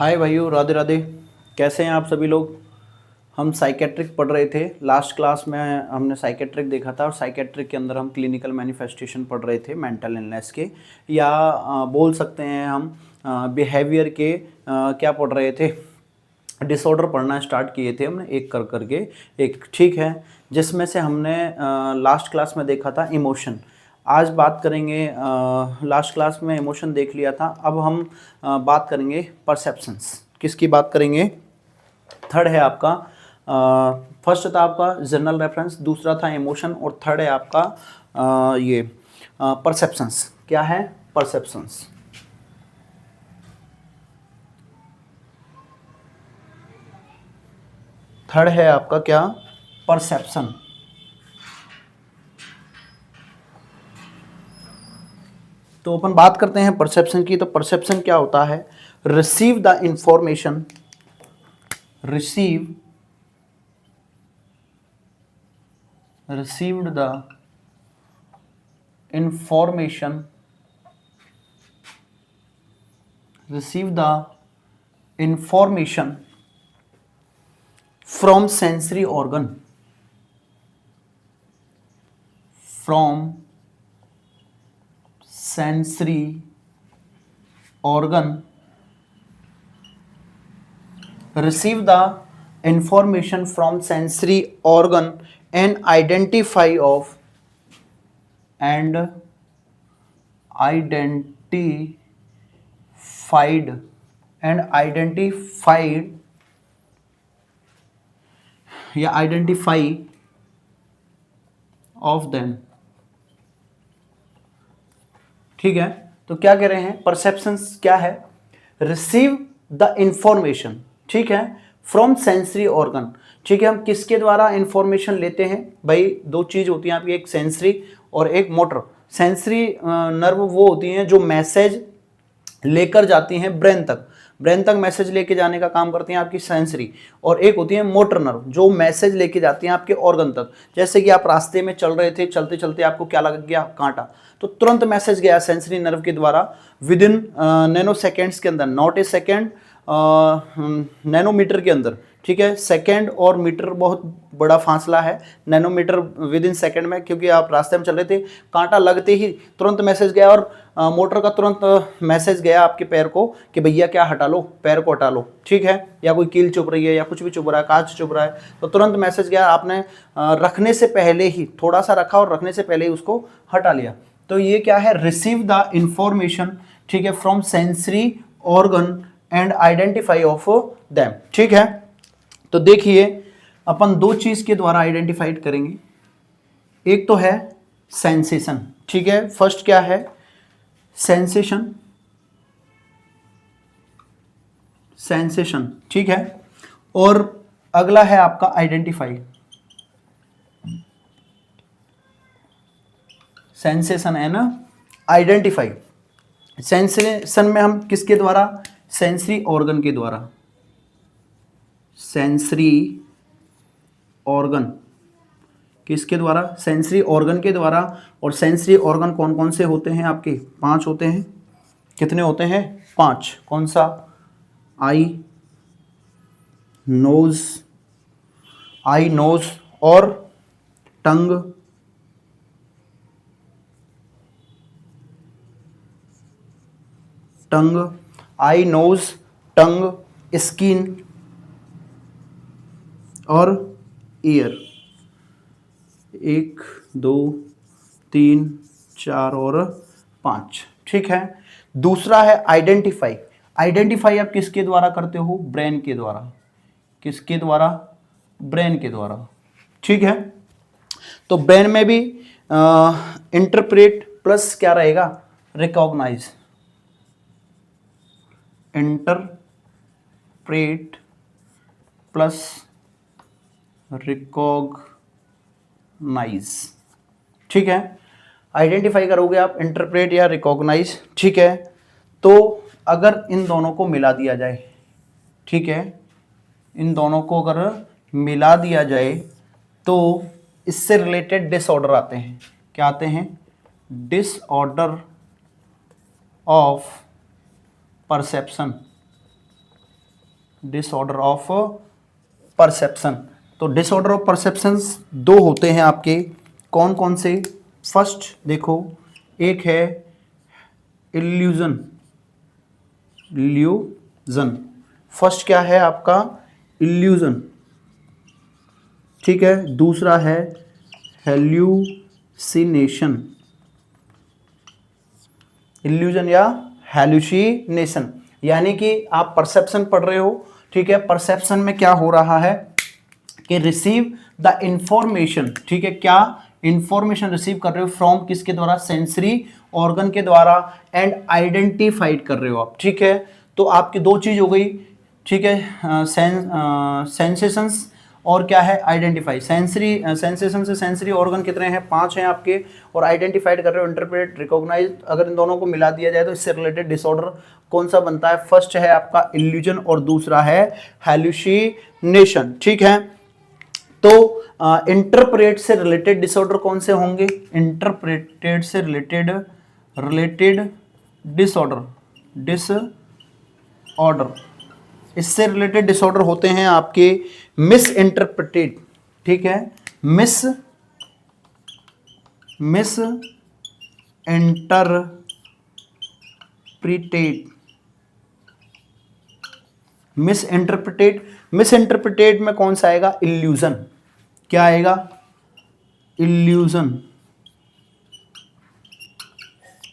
हाय भाइयों, राधे राधे। कैसे हैं आप सभी लोग। हम साइकेट्रिक पढ़ रहे थे। लास्ट क्लास में हमने साइकेट्रिक देखा था और साइकेट्रिक के अंदर हम क्लिनिकल मैनिफेस्टेशन पढ़ रहे थे मेंटल इलनेस के, या बोल सकते हैं हम बिहेवियर के क्या पढ़ रहे थे, डिसऑर्डर पढ़ना स्टार्ट किए थे हमने एक कर करके एक, ठीक है। जिसमें से हमने लास्ट क्लास में देखा था इमोशन। आज बात करेंगे, लास्ट क्लास में इमोशन देख लिया था, अब हम बात करेंगे परसेप्शंस। किसकी बात करेंगे? थर्ड है आपका, फर्स्ट था आपका जनरल रेफरेंस, दूसरा था इमोशन और थर्ड है आपका ये परसेप्शंस। क्या है? परसेप्शंस। थर्ड है आपका क्या? परसेप्शन। तो अपन बात करते हैं परसेप्शन की। तो परसेप्शन क्या होता है? Receive the information, received the information, from sensory organ, receive the information from sensory organ and identified या आइडेंटिफाई ऑफ देम। ठीक है। तो क्या कह रहे हैं? परसेप्शंस क्या है? रिसीव द इंफॉर्मेशन, ठीक है, फ्रॉम सेंसरी ऑर्गन। ठीक है, हम किसके द्वारा इंफॉर्मेशन लेते हैं भाई? दो चीज होती है आपकी, एक सेंसरी और एक मोटर। सेंसरी नर्व वो होती हैं जो मैसेज लेकर जाती हैं ब्रेन तक, ब्रेन तक मैसेज लेके जाने का काम करती हैं आपकी सेंसरी। और एक होती है मोटर नर्व जो मैसेज लेके जाती हैं आपके ऑर्गन तक। जैसे कि आप रास्ते में चल रहे थे, चलते चलते आपको क्या लग गया? कांटा। तो तुरंत मैसेज गया सेंसरी नर्व के द्वारा, विद इन नैनो सेकेंड्स के अंदर, नॉट ए सेकेंड, नैनोमीटर के अंदर। ठीक है, सेकेंड और मीटर बहुत बड़ा फासला है, नैनोमीटर विद इन सेकेंड में। क्योंकि आप रास्ते में चल रहे थे, कांटा लगते ही तुरंत मैसेज गया और मोटर का तुरंत मैसेज गया आपके पैर को कि भैया क्या हटा लो, पैर को हटा लो। ठीक है, या कोई कील चुभ रही है या कुछ भी चुभ रहा है, कांच चुभ रहा है, तो तुरंत मैसेज गया, आपने रखने से पहले ही थोड़ा सा रखा और रखने से पहले ही उसको हटा लिया। तो ये क्या है? रिसीव द इंफॉर्मेशन, ठीक है, from sensory organ and identify of them. ठीक है, तो देखिए अपन दो चीज के द्वारा आइडेंटिफाइड करेंगे। एक तो है सेंसेशन, ठीक है, फर्स्ट क्या है? सेंसेशन, ठीक है। और अगला है आपका आइडेंटिफाई। सेंसेशन है ना, आइडेंटिफाई। सेंसेशन में हम किसके द्वारा? सेंसरी ऑर्गन के द्वारा, सेंसरी ऑर्गन। किसके द्वारा? सेंसरी ऑर्गन के द्वारा। और सेंसरी ऑर्गन कौन कौन से होते हैं आपके? 5 होते हैं। कितने होते हैं? 5। कौन सा? आई, नोज और टंग, आई, नोज, टंग, स्किन और ईयर। 1 2 3 4 और 5। ठीक है। दूसरा है आइडेंटिफाई। आइडेंटिफाई आप किसके द्वारा करते हो? ब्रेन के द्वारा। किसके द्वारा? ब्रेन के द्वारा। ठीक है, तो ब्रेन में भी इंटरप्रेट प्लस क्या रहेगा? रिकॉग्नाइज। Interpret plus recognise. ठीक है, आइडेंटिफाई करोगे आप, इंटरप्रेट या रिकॉग्नाइज। ठीक है, तो अगर इन दोनों को मिला दिया जाए, ठीक है, इन दोनों को अगर मिला दिया जाए तो इससे रिलेटेड डिसऑर्डर आते हैं। क्या आते हैं? Disorder of perception. Disorder of perception. तो डिसऑर्डर ऑफ परसेप्शंस दो होते हैं आपके, कौन कौन से? फर्स्ट देखो, एक है इल्यूजन, इल्यूजन। फर्स्ट क्या है आपका? इल्यूजन, ठीक है। दूसरा है हेल्यूसिनेशन, इल्यूजन या हेल्यूसिनेशन, यानी कि आप परसेप्शन पढ़ रहे हो, ठीक है। परसेप्शन में क्या हो रहा है कि रिसीव द इंफॉर्मेशन, ठीक है, क्या इंफॉर्मेशन रिसीव कर रहे हो फ्रॉम किसके द्वारा? सेंसरी ऑर्गन के द्वारा, एंड आइडेंटिफाइड कर रहे हो आप, ठीक है। तो आपकी दो चीज हो गई, ठीक है, सेंसेशंस और क्या है? आइडेंटिफाई। सेंसरी सेंसेशन से सेंसरी ऑर्गन कितने हैं? 5 हैं आपके, और आइडेंटिफाइड कर रहे हो, इंटरप्रेट, रिकॉग्नाइज। अगर इन दोनों को मिला दिया जाए तो इससे रिलेटेड डिसऑर्डर कौन सा बनता है? फर्स्ट है आपका इल्यूजन और दूसरा है हेल्यूसिनेशन, ठीक है। तो इंटरप्रेट से रिलेटेड डिसऑर्डर कौन से होंगे? इंटरप्रेटेड से रिलेटेड डिसऑर्डर, इससे रिलेटेड डिसऑर्डर होते हैं आपके मिस इंटरप्रेटेड, ठीक है। मिस इंटरप्रेटेड में कौन सा आएगा? इल्यूजन। क्या आएगा? इल्यूजन।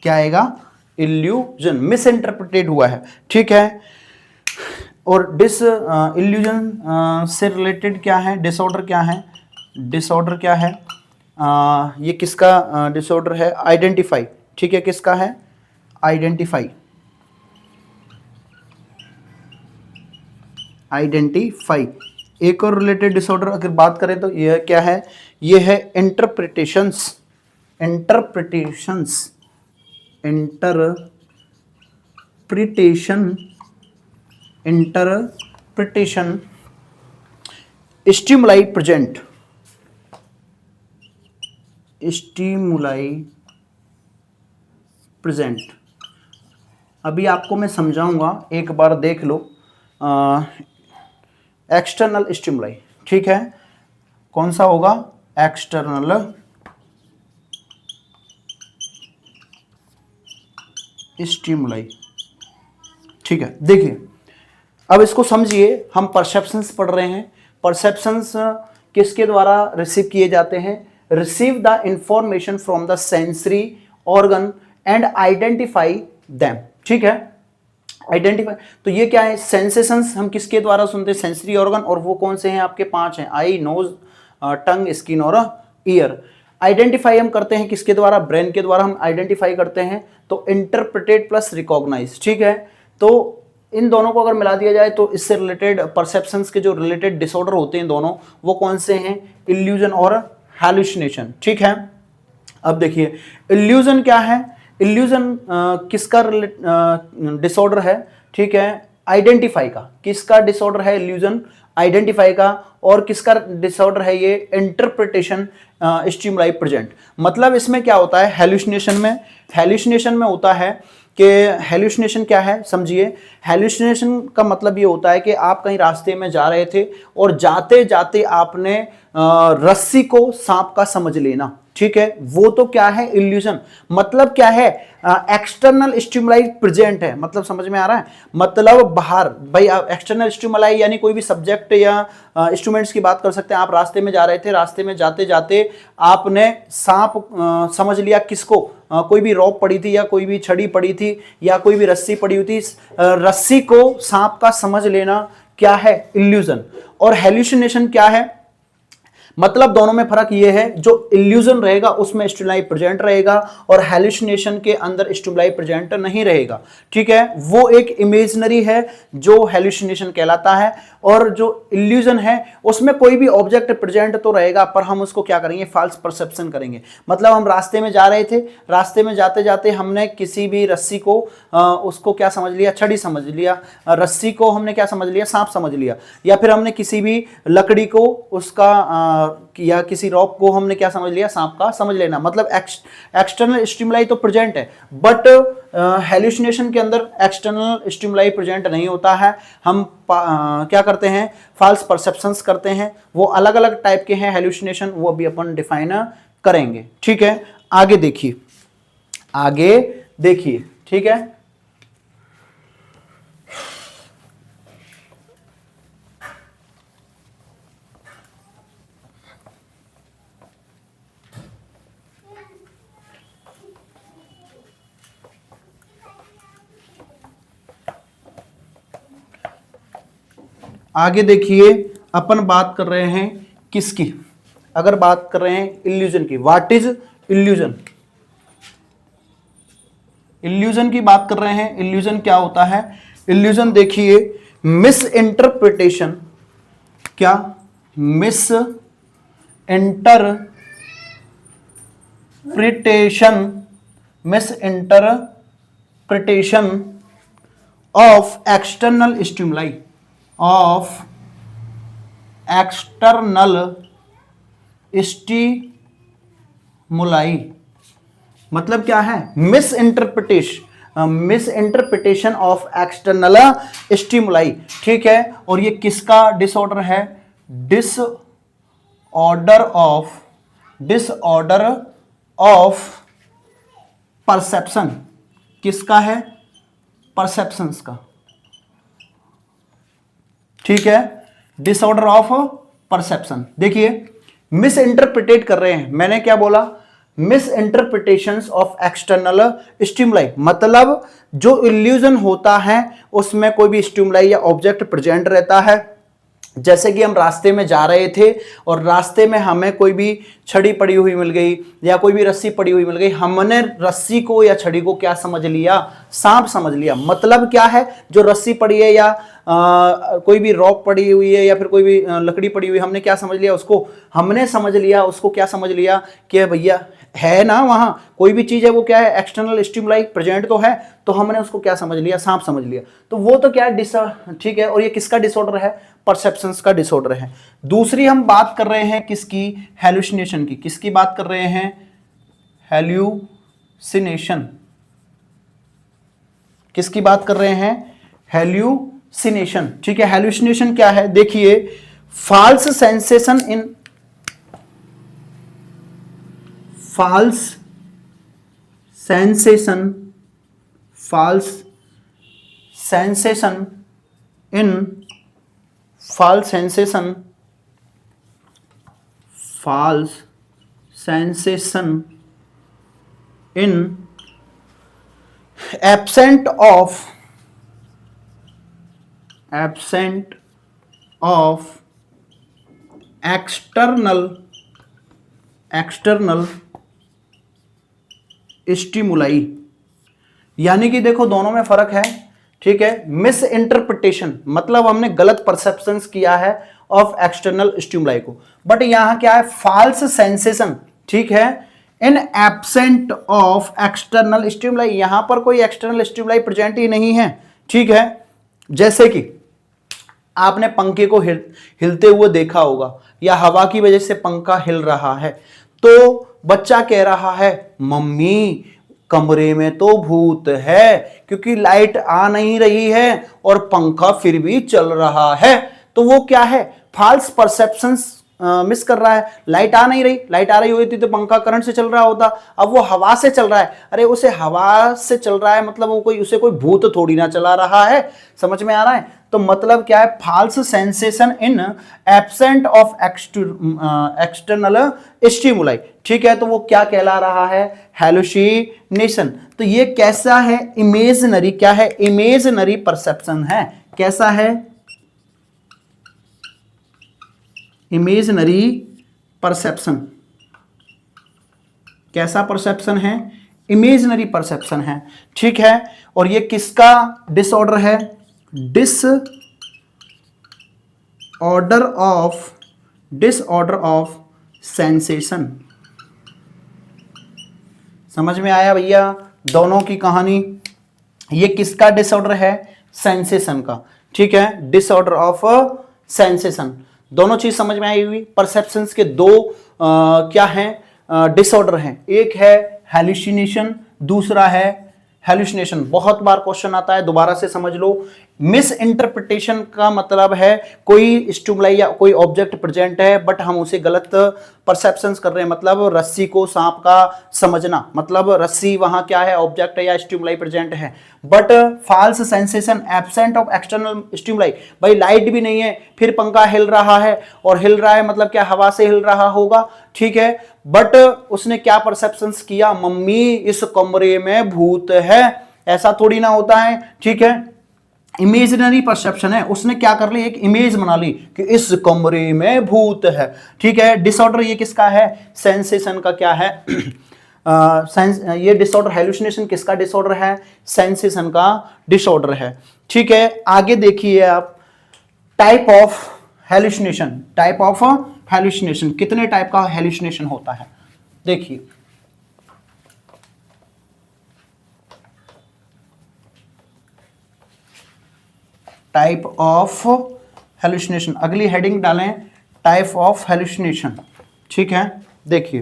क्या आएगा? इल्यूजन, मिस इंटरप्रेटेड हुआ है, ठीक है। और इल्यूजन से रिलेटेड क्या है? डिसऑर्डर क्या है? डिसऑर्डर क्या है? ये किसका डिसऑर्डर है? आइडेंटिफाई, ठीक है। किसका है? Identify, identify. एक और रिलेटेड डिसऑर्डर अगर बात करें तो यह क्या है? यह है इंटरप्रिटेशंस, इंटरप्रिटेशन स्टिमुलाई प्रेजेंट, अभी आपको मैं समझाऊंगा, एक बार देख लो। एक्सटर्नल स्टिमुलाई, ठीक है। कौन सा होगा? एक्सटर्नल स्टिमुलाई, ठीक है। देखिए अब इसको समझिए, हम परसेप्शंस पढ़ रहे हैं। परसेप्शंस किसके द्वारा रिसीव किए जाते हैं? Receive the information from the sensory organ and identify them, ठीक है। आइडेंटिफाई, तो ये क्या है? सेंसेशंस हम किसके द्वारा सुनते हैं? सेंसरी ऑर्गन, और वो कौन से हैं आपके? 5 हैं, आई, नोज, टंग, स्किन और ईयर। आइडेंटिफाई हम करते हैं किसके द्वारा? ब्रेन के द्वारा हम आइडेंटिफाई करते हैं। तो इंटरप्रेटेड प्लस रिकॉग्नाइज, ठीक है। तो इन दोनों को अगर मिला दिया जाए तो इससे रिलेटेड परसेप्शंस के जो रिलेटेड डिसऑर्डर होते हैं दोनों, वो कौन से हैं? इल्यूजन और हैलुसिनेशन, ठीक है। अब देखिए इल्यूजन क्या है? इल्यूजन किसका डिसऑर्डर है? ठीक है, आइडेंटिफाई का। किसका डिसऑर्डर है? इल्यूजन, आइडेंटिफाई का। और किसका डिसऑर्डर है ये? Interpretation stimuli present. मतलब इसमें क्या होता है? हेल्यूसिनेशन में होता है कि हेल्यूसिनेशन क्या है समझिए। हेल्यूसिनेशन का मतलब ये होता है कि आप कहीं रास्ते में जा रहे थे और जाते जाते आपने रस्सी को सांप का समझ लेना, ठीक है, वो तो क्या है? इल्यूजन। मतलब क्या है? एक्सटर्नल स्टिमुलाई प्रेजेंट है, मतलब समझ में आ रहा है? मतलब बाहर, भाई एक्सटर्नल स्टिमुलाई यानी कोई भी सब्जेक्ट या इंस्ट्रूमेंट्स की बात कर सकते हैं। आप रास्ते में जा रहे थे, रास्ते में जाते जाते आपने सांप समझ लिया। किसको? कोई भी रॉप पड़ी थी या कोई भी छड़ी पड़ी थी या कोई भी रस्सी पड़ी हुई थी, रस्सी को सांप का समझ लेना क्या है? इल्यूजन। और हेल्यूसिनेशन क्या है? मतलब दोनों में फर्क यह है, जो इल्यूजन रहेगा उसमें स्टिमुलाई प्रेजेंट रहेगा और हेल्यूसिनेशन के अंदर स्टिमुलाई प्रेजेंट नहीं रहेगा, ठीक है। वो एक इमेजिनरी है जो हेल्यूसिनेशन कहलाता है, और जो इल्यूजन है उसमें कोई भी ऑब्जेक्ट प्रेजेंट तो रहेगा पर हम उसको क्या करेंगे? फॉल्स परसेप्शन करेंगे। मतलब हम रास्ते में जा रहे थे, रास्ते में जाते जाते हमने किसी भी रस्सी को उसको क्या समझ लिया? छड़ी समझ लिया। रस्सी को हमने क्या समझ लिया? सांप समझ लिया। या फिर हमने किसी भी लकड़ी को उसका या किसी रॉक को हमने क्या समझ लिया, सांप का समझ लेना, मतलब एक्सटर्नल स्टिमुलाई तो प्रेजेंट है, बट हेलुसिनेशन के अंदर एक्सटर्नल स्टिमुलाई प्रेजेंट नहीं होता है। हम क्या करते हैं, फॉल्स परसेप्शंस करते हैं, वो अलग अलग टाइप के हैं हेलुसिनेशन, वो अभी अपन डिफाइन करेंगे। ठीक है, आगे देखिए, आगे देखिए। ठीक है, आगे देखिए, अपन बात कर रहे हैं किसकी, अगर बात कर रहे हैं इल्यूजन की। What is illusion? इल्यूजन की बात कर रहे हैं। इल्यूजन क्या होता है? इल्यूजन देखिए, मिस इंटरप्रिटेशन, क्या miss interpretation of external stimuli, of external stimuli, मतलब क्या है, miss interpretation of external stimuli. ठीक है, और ये किसका डिसऑर्डर है? Disorder of perception. किसका है? परसेप्शंस का। ठीक है, डिसऑर्डर ऑफ परसेप्शन। देखिए, मिस इंटरप्रिटेट कर रहे हैं, मैंने क्या बोला, miss interpretations of external stimuli, मतलब जो इल्यूजन होता है उसमें कोई भी स्टिमुलाई या ऑब्जेक्ट प्रेजेंट रहता है। जैसे कि हम रास्ते में जा रहे थे और रास्ते में हमें कोई भी छड़ी पड़ी हुई मिल गई या कोई भी रस्सी पड़ी हुई मिल गई, हमने रस्सी को या छड़ी को क्या समझ लिया? सांप समझ लिया। मतलब क्या है, जो रस्सी पड़ी है या कोई भी रॉक पड़ी हुई है या फिर कोई भी लकड़ी पड़ी हुई, हमने क्या समझ लिया उसको? हमने समझ लिया उसको, क्या समझ लिया कि भैया है ना, वहां कोई भी चीज है वो क्या है, एक्सटर्नल स्टिमुलाई प्रेजेंट तो है, तो हमने उसको क्या समझ लिया? सांप समझ लिया। तो वो तो क्या है, ठीक है। और ये किसका डिसऑर्डर है? परसेप्शंस का डिसऑर्डर है। दूसरी हम बात कर रहे हैं किसकी? हेलुसिनेशन की। किसकी बात कर रहे हैं? हेल्यूसिनेशन। किसकी बात कर रहे हैं? हेल्यूसिनेशन। ठीक है, हेलुसिनेशन क्या है? देखिए, false sensation in false sensation in absent of external stimuli. यानी कि देखो, दोनों में फर्क है। ठीक है, मिस इंटरप्रिटेशन मतलब हमने गलत परसेप्शंस किया है ऑफ एक्सटर्नल स्टिमुलाई को, बट यहां क्या है? False sensation. ठीक है, in absent of external stimuli, यहां पर कोई एक्सटर्नल स्टिमुलाई प्रेजेंट ही नहीं है। ठीक है, जैसे कि आपने पंखे को हिलते हुए देखा होगा या हवा की वजह से पंखा हिल रहा है, तो बच्चा कह रहा है, मम्मी कमरे में तो भूत है, क्योंकि लाइट आ नहीं रही है और पंखा फिर भी चल रहा है। तो वो क्या है? फॉल्स परसेप्शंस मिस कर रहा है। लाइट आ नहीं रही, लाइट आ रही होती तो पंखा करंट से चल रहा होता, अब वो हवा से चल रहा है। अरे उसे हवा से चल रहा है मतलब वो उसे कोई भूत थोड़ी ना चला रहा है। समझ में आ रहा है? तो मतलब क्या है? False sensation in absent of external stimuli. ठीक है, तो वो क्या कहला रहा है? हेलुसिनेशन। तो ये कैसा है? इमेजिनरी। क्या है? इमेजिनरी परसेप्शन है। कैसा है? Imaginary perception. कैसा परसेप्शन है? इमेजिनरी परसेप्शन है। ठीक है, और ये किसका डिसऑर्डर है? Disorder of sensation. समझ में आया भैया दोनों की कहानी? ये किसका डिसऑर्डर है? सेंसेशन का। ठीक है, डिसऑर्डर ऑफ सेंसेशन। दोनों चीज समझ में आई हुई। परसेप्शंस के दो क्या हैं, डिसऑर्डर हैं, एक है हेलुसिनेशन, दूसरा है हेलुसिनेशन। बहुत बार क्वेश्चन आता है, दोबारा से समझ लो। मिस इंटरप्रिटेशन का मतलब है कोई स्टिमुलाई या कोई ऑब्जेक्ट प्रेजेंट है बट हम उसे गलत परसेप्शंस कर रहे हैं, मतलब रस्सी को सांप का समझना, मतलब रस्सी वहां क्या है, ऑब्जेक्ट है या स्टिमुलाई प्रेजेंट है, but false sensation absent of external stimuli. भाई लाइट भी नहीं है, फिर पंखा हिल रहा है, और हिल रहा है मतलब क्या, हवा से हिल रहा होगा, ठीक है, बट उसने क्या परसेप्शंस किया, मम्मी इस कमरे में भूत है, ऐसा थोड़ी ना होता है, ठीक है, इमेजिनरी परसेप्शन है, उसने क्या कर ली, एक इमेज बना ली कि इस कमरे में भूत है, ठीक है। डिसऑर्डर ये किसका है, सेंसेशन का क्या है ये डिसऑर्डर, हेलुसिनेशन किसका डिसऑर्डर है, सेंसेशन का डिसऑर्डर है, ठीक है। आगे देखिए आप, type of hallucination, type of hallucination, कितने टाइप का हेलुसिनेशन होता है, देखिए। टाइप ऑफ हेलुसिनेशन, अगली हेडिंग डालें, टाइप ऑफ हेलुसिनेशन, ठीक है। देखिए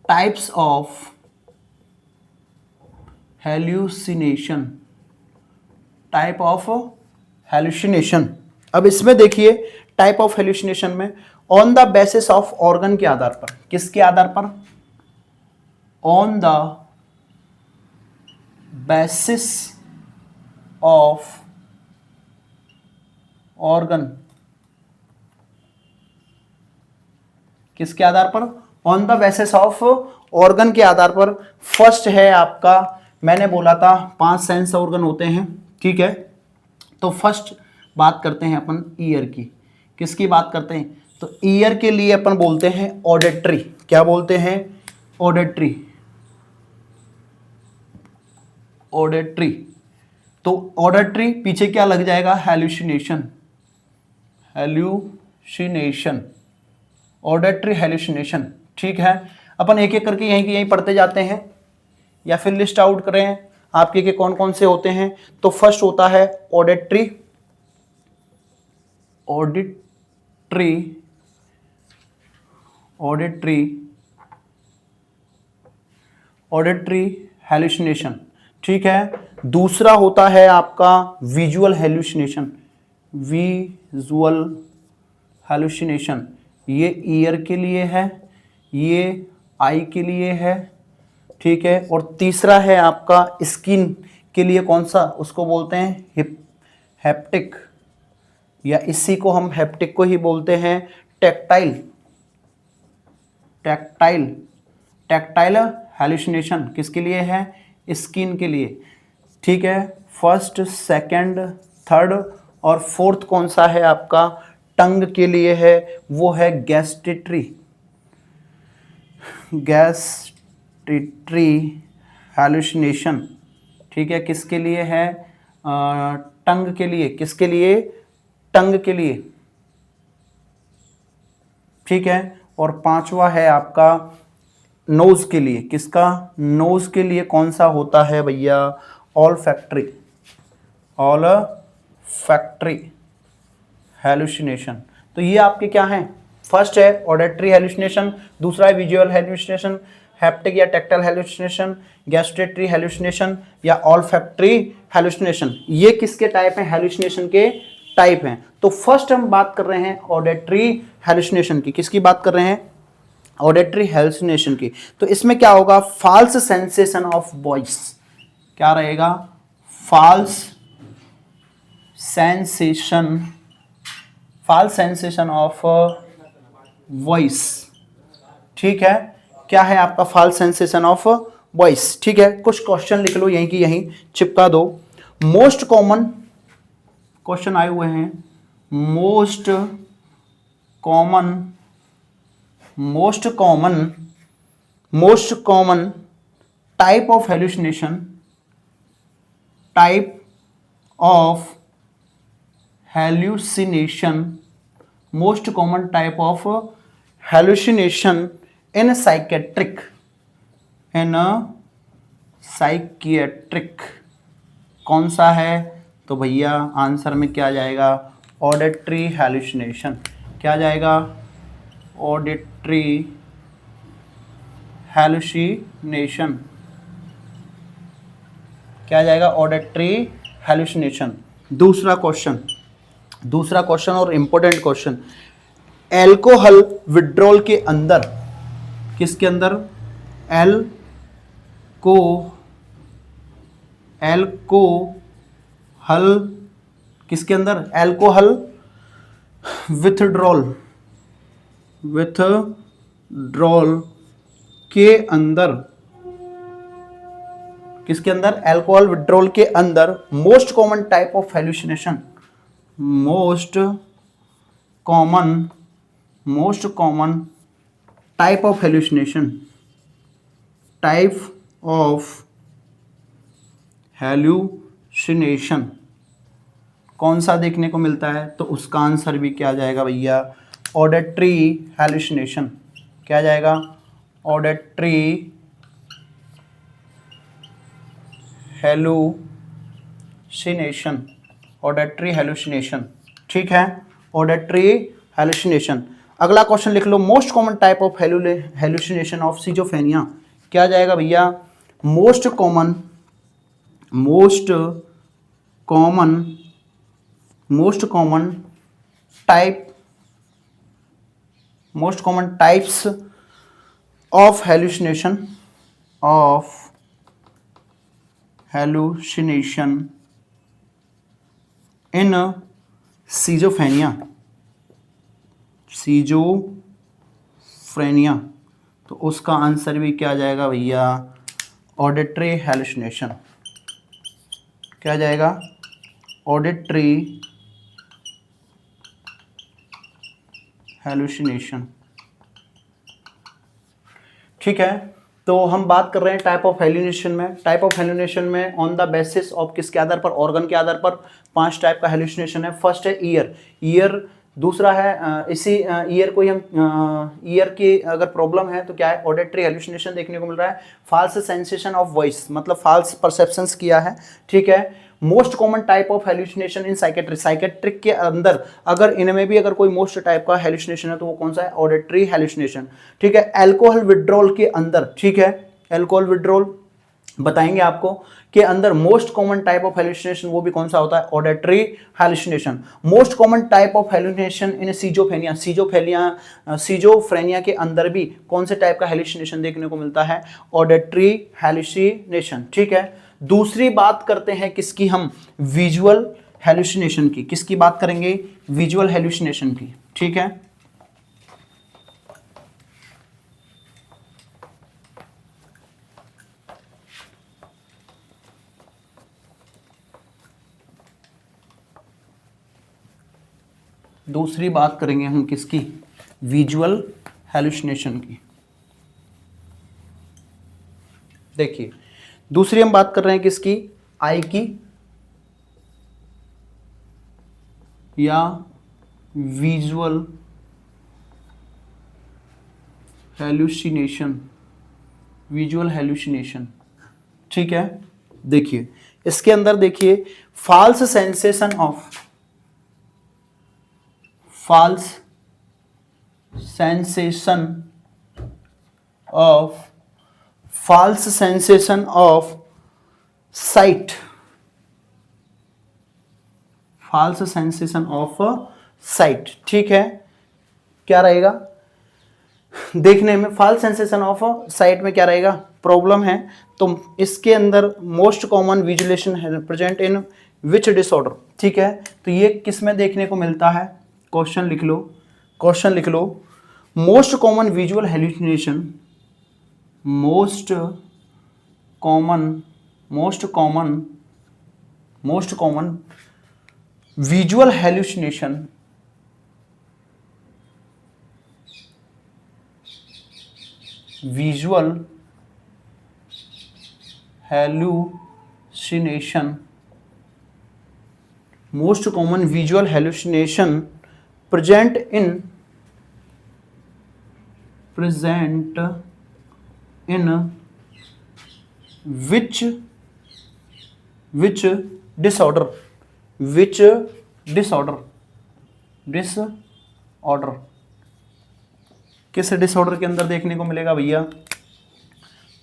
types of hallucination, type of hallucination. अब इसमें देखिए टाइप ऑफ हेलुसिनेशन में on the basis of organ के आधार पर, किसके आधार पर, on the basis of organ, किसके आधार पर, on the basis of organ के आधार पर। फर्स्ट है आपका, मैंने बोला था 5 सेंस ऑर्गन होते हैं, ठीक है। तो फर्स्ट बात करते हैं अपन ईयर की, किसकी बात करते हैं, तो ईयर के लिए अपन बोलते हैं ऑडिटरी, क्या बोलते हैं, ऑडिटरी, ऑडिटरी। तो ऑडिटरी पीछे क्या लग जाएगा, हेलुसिनेशन, हेलुसिनेशन, ऑडिटरी हेलुसिनेशन, ठीक है। अपन एक एक करके यहीं की यहीं पढ़ते जाते हैं, या फिर लिस्ट आउट करें आपके के कौन कौन से होते हैं। तो फर्स्ट होता है auditory, auditory, auditory, auditory hallucination, ठीक है। दूसरा होता है आपका विजुअल हेलुसिनेशन, विजुअल हेलुसिनेशन, ये ईयर के लिए है, ये आई के लिए है, ठीक है। और तीसरा है आपका स्किन के लिए, कौन सा, उसको बोलते हैं हैप्टिक, या इसी को हम हैप्टिक को ही बोलते हैं टैक्टाइल, टैक्टाइल, टैक्टाइल हेलुसिनेशन किसके लिए है, स्किन के लिए, ठीक है। फर्स्ट, सेकंड, थर्ड और फोर्थ कौन सा है आपका, टंग के लिए है, वो है गैस्ट्रेटरी, गैस्ट्रेटरी हेलुसिनेशन, ठीक है। किसके लिए है, टंग के लिए, किसके लिए, टंग के लिए, ठीक है। और पांचवा है आपका नोज के लिए, किसका, नोज के लिए कौन सा होता है भैया, all factory, all factory hallucination. तो ये आपके क्या हैं, फर्स्ट है ऑडिटरी हेलुसिनेशन, दूसरा है विजुअल हेलुसिनेशन, हैप्टिक या टैक्टाइल हेलुसिनेशन, गैस्ट्रेटरी हेलुसिनेशन या ऑल फैक्ट्री हेलुसिनेशन। ये किसके टाइप हैं, हेलुसिनेशन के टाइप हैं। तो फर्स्ट हम बात कर रहे हैं ऑडिटरी हेलुसिनेशन की, किसकी बात कर रहे हैं, ऑडिटरी हेलुसिनेशन की। तो इसमें क्या होगा, फॉल्स सेंसेशन ऑफ वॉइस, क्या रहेगा, false sensation, false sensation of voice, ठीक है। क्या है आपका फॉल्स सेंसेशन ऑफ वॉइस, ठीक है। कुछ क्वेश्चन लिख लो यहीं की यहीं चिपका दो। मोस्ट कॉमन क्वेश्चन आए हुए हैं, most common, most common, most common type of hallucination, type of hallucination, most common type of hallucination in psychiatric, in psychiatric कौन सा है, तो भैया आंसर में क्या जाएगा, ऑडिटरी हैलुसिनेशन। क्या जाएगा, ऑडिटरी हैलुसिनेशन। क्या जाएगा, ऑडिटरी हैलुसिनेशन। दूसरा क्वेश्चन और इंपॉर्टेंट क्वेश्चन, एल्कोहल विड्रॉल के अंदर, किसके अंदर, एल्कोहल किसके अंदर, एल्कोहल विथड्रॉल के अंदर, किसके अंदर, एल्कोहल विड्रॉल के अंदर most common type of hallucination, most common type of hallucination, कौन सा देखने को मिलता है, तो उसका आंसर भी क्या जाएगा भैया, ऑडिटरी हैलुसिनेशन। क्या जाएगा, ऑडिटरी हैलुसिनेशन। ठीक है, ऑडिटरी हैलुसिनेशन। अगला क्वेश्चन लिख लो, most common type of hallucination of schizophrenia. क्या जाएगा भैया, most common types of hallucination in schizophrenia. तो उसका आंसर भी क्या जाएगा भैया, ऑडिटरी हैलुसिनेशन। क्या जाएगा, ऑडिटरी हैलुसिनेशन। ठीक है, तो हम बात कर रहे हैं टाइप ऑफ हैलुसिनेशन में ऑन द बेसिस ऑफ किसके आधार पर, ऑर्गन के आधार पर 5 टाइप का हैलुसिनेशन है। फर्स्ट है ईयर, दूसरा है इसी ईयर को ही हम ईयर की अगर प्रॉब्लम है तो क्या है, ऑडिटरी हैलुसिनेशन देखने को मिल रहा है। फाल्स सेंसेशन ऑफ वॉइस, मतलब फाल्स परसेप्शंस किया है। ठीक है, most common type of hallucination in psychiatric के अंदर अगर इनमें भी अगर कोई मोस्ट टाइप का हैलुसिनेशन है तो वो कौन सा है, ऑडिटरी हैलुसिनेशन। ठीक है, एल्कोहल विड्रॉल के अंदर, ठीक है, एल्कोहल विड्रॉल बताएंगे आपको के अंदर most common type of hallucination वो भी कौन सा होता है, auditory hallucination. Most common type of hallucination in schizophrenia के अंदर भी कौन से टाइप का हैलुसिनेशन देखने को मिलता है, ऑडिटरी हैलुसिनेशन। ठीक है, दूसरी बात करते हैं किसकी, हम विजुअल हैलुसिनेशन की। किसकी बात करेंगे, विजुअल हैलुसिनेशन की। ठीक है, दूसरी बात करेंगे हम किसकी, विजुअल हैलुसिनेशन की। देखिए, दूसरी हम बात कर रहे हैं किसकी, आई की या विजुअल हैलुसिनेशन। ठीक है, देखिए इसके अंदर देखिए फाल्स सेंसेशन ऑफ साइट, ठीक है, क्या रहेगा देखने में, फाल्स सेंसेशन ऑफ साइट में क्या रहेगा, प्रॉब्लम है। तो इसके अंदर मोस्ट कॉमन विजुअलेशन है प्रेजेंट इन विच डिसऑर्डर। ठीक है, तो ये किस में देखने को मिलता है, क्वेश्चन लिख लो, most common visual hallucination, most common visual hallucination most common visual hallucination present in which disorder, which disorder, disorder किस डिसऑर्डर के अंदर देखने को मिलेगा भैया?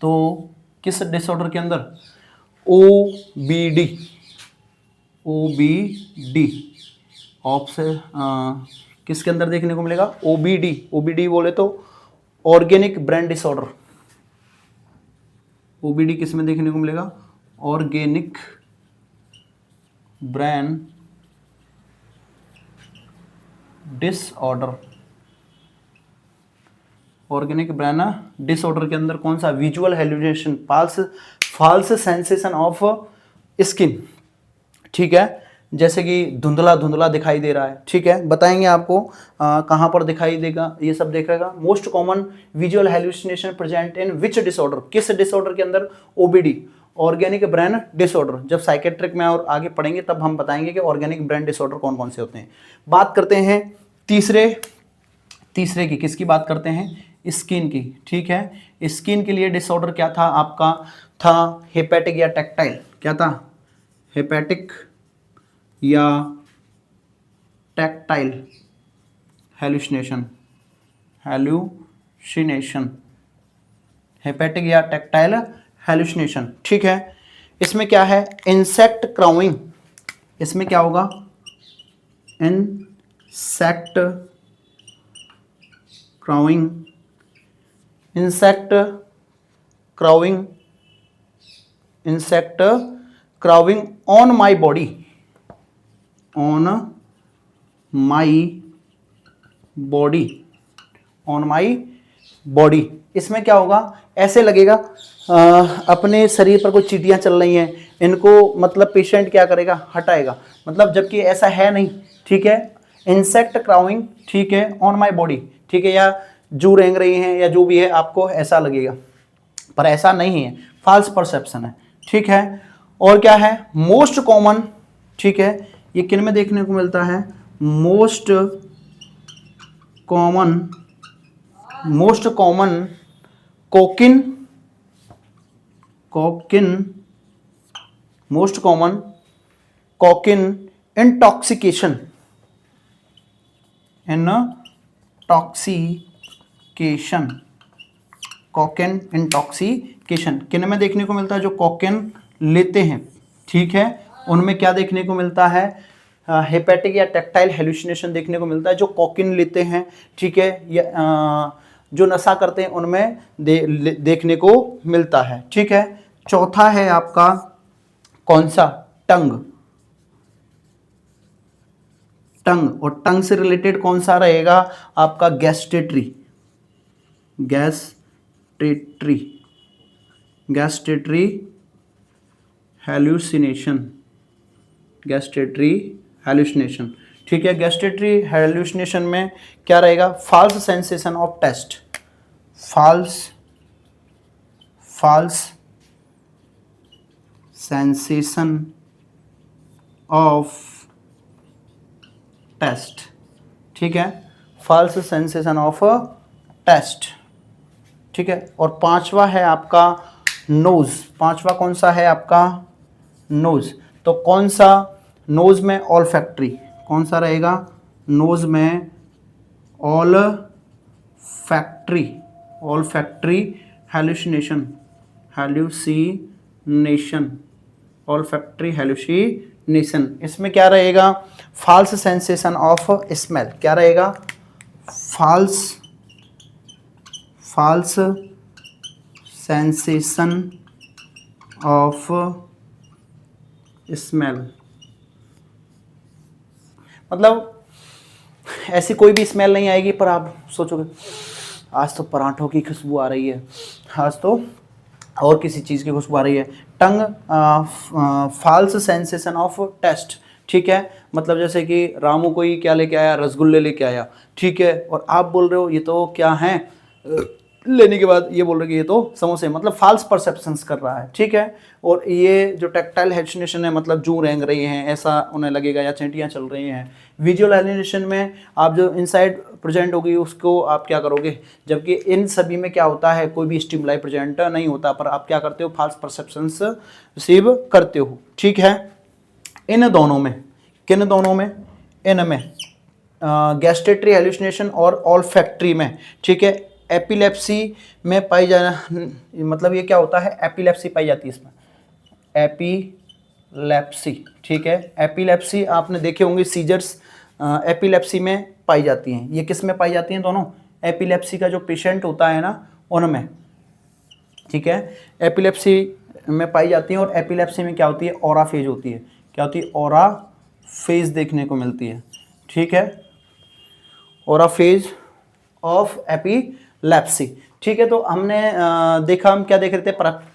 तो किस डिसऑर्डर के अंदर? OBD, OBD ऑप्शन किसके अंदर देखने को मिलेगा? OBD, OBD बोले तो ऑर्गेनिक ब्रेन डिसऑर्डर। OBD किस में देखने को मिलेगा? Organic brain disorder. Organic brain disorder के अंदर कौन सा? Visual hallucination, false sensation of skin, ठीक है, जैसे कि धुंधला धुंधला दिखाई दे रहा है, ठीक है, बताएंगे आपको कहाँ पर दिखाई देगा, ये सब देखेगा। Most common visual hallucination present in which disorder, किस डिसऑर्डर के अंदर? OBD, organic brain disorder. जब साइकेट्रिक में और आगे पढ़ेंगे तब हम बताएंगे कि ऑर्गेनिक ब्रेन डिसऑर्डर कौन कौन से होते हैं। बात करते हैं तीसरे की, किसकी बात करते हैं? स्किन की, ठीक है। स्किन के लिए डिसऑर्डर क्या था आपका? था हेपेटिक या टैक्टाइल। क्या था? हेपेटिक या टैक्टाइल हेलुसिनेशन, हेपेटिक या टैक्टाइल हेलुसिनेशन, ठीक है। इसमें क्या है? इंसेक्ट क्राउइंग, इसमें क्या होगा? Insect crawling, insect crawling on my body, on my body. इसमें क्या होगा? ऐसे लगेगा अपने शरीर पर कोई चींटियां चल रही हैं, इनको मतलब पेशेंट क्या करेगा? हटाएगा, मतलब जबकि ऐसा है नहीं, ठीक है। इंसेक्ट क्राउइंग, ठीक है, ऑन माई बॉडी, ठीक है, या जू रेंग रही हैं या जो भी है, आपको ऐसा लगेगा, पर ऐसा नहीं है, फॉल्स परसेप्शन है, ठीक है। और क्या है? मोस्ट कॉमन, ठीक है, ये किन में देखने को मिलता है? Most common cocaine intoxication, cocaine intoxication किन में देखने को मिलता है? जो कोकेन लेते हैं, ठीक है, उनमें क्या देखने को मिलता है? हेपेटिक या टैक्टाइल हेलुसिनेशन देखने को मिलता है, जो कोकेन लेते हैं, ठीक है, या जो नशा करते हैं उनमें देखने को मिलता है, ठीक है। चौथा है आपका कौन सा? टंग, और टंग से रिलेटेड कौन सा रहेगा आपका? गैस्ट्रेटरी हेलुसिनेशन, ठीक है। गैस्ट्रेटरी हेलुसिनेशन में क्या रहेगा? False sensation of taste, false sensation of taste, ठीक है, फॉल्स सेंसेशन ऑफ टेस्ट, ठीक है। और पांचवा है आपका नोज, पांचवा कौन सा है आपका? नोज। तो कौन सा? नोज में ऑल्फैक्टरी, कौन सा रहेगा? नोज में ऑल्फैक्टरी हेलुसिनेशन, ऑल्फैक्टरी हेलुसिनेशन। इसमें क्या रहेगा? फॉल्स सेंसेशन ऑफ स्मेल, क्या रहेगा? फॉल्स सेंसेशन ऑफ स्मेल, मतलब ऐसी कोई भी स्मेल नहीं आएगी, पर आप सोचोगे आज तो पराठों की खुशबू आ रही है, आज तो और किसी चीज़ की खुशबू आ रही है। टंग फॉल्स सेंसेशन ऑफ टेस्ट, ठीक है, मतलब जैसे कि रामू कोई क्या लेके आया? रसगुल्ले लेके आया, ठीक है, और आप बोल रहे हो ये तो क्या है? लेने के बाद ये बोल रहे कि ये तो समोसे, मतलब फॉल्स परसेप्शंस कर रहा है, ठीक है। और ये जो टैक्टाइल हेलुसिनेशन है, मतलब जू रेंग रही हैं ऐसा उन्हें लगेगा, या चींटियां चल रही हैं। विजुअल हेलुसिनेशन में आप जो इनसाइड प्रेजेंट होगी उसको आप क्या करोगे? जबकि इन सभी में क्या होता है? कोई भी स्टिमुलाई प्रेजेंट नहीं होता, पर आप क्या करते हो? फॉल्स परसेप्शंस रिसीव करते हो, ठीक है। इन दोनों में किन दोनों में? इनमें, गैस्ट्रेटरी हेलुसिनेशन और ऑल्फैक्टरी में, ठीक है। एपिलेप्सी में पाई जाना, मतलब ये क्या होता है? एपिलेप्सी पाई जाती है इसमें, एपिलेप्सी, ठीक है। एपिलेप्सी आपने देखे होंगे, सीजर्स एपिलेप्सी में पाई जाती हैं। ये किस में पाई जाती हैं? दोनों। एपिलेप्सी का जो पेशेंट होता है ना, उनमें, ठीक है, एपिलेप्सी में पाई जाती हैं। और एपिलेप्सी में क्या होती है? ऑरा फेज होती है। क्या होती है? ऑरा फेज देखने को मिलती है, ठीक है, ऑरा फेज ऑफ एपिलेप्सी, ठीक है। तो हमने देखा, हम क्या देख रहे थे?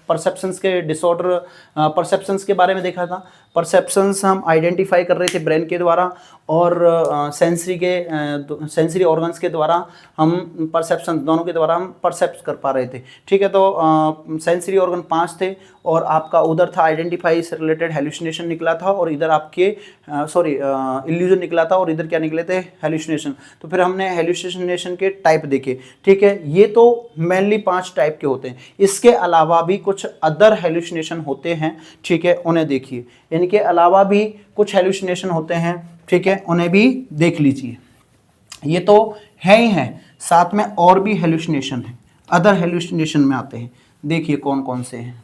परसेप्शंस के डिसऑर्डर, परसेप्शंस के बारे में देखा था। परसेप्शंस हम आइडेंटिफाई कर रहे थे ब्रेन के द्वारा, और सेंसरी ऑर्गन्स के द्वारा हम परसेप्शन, दोनों के द्वारा हम परसेप्ट कर पा रहे थे, ठीक है। तो सेंसरी ऑर्गन 5 थे, और आपका उधर था आइडेंटिफाई से रिलेटेड हेलुसिनेशन निकला था, और इधर आपके इल्यूजन निकला था, और इधर क्या निकले थे? हेलुसिनेशन। तो फिर हमने हेलुसिनेशन के टाइप देखे, ठीक है। ये तो मेनली 5 टाइप के होते हैं। इसके अलावा भी कुछ अदर हेलुसिनेशन होते हैं, ठीक है, उन्हें देखिए। इनके अलावा भी कुछ हेलुसिनेशन होते हैं, ठीक है, उन्हें भी देख लीजिए। ये तो है ही है, साथ में और भी हेलुसिनेशन है, अदर हेलुसिनेशन में आते हैं। देखिए कौन कौन से हैं।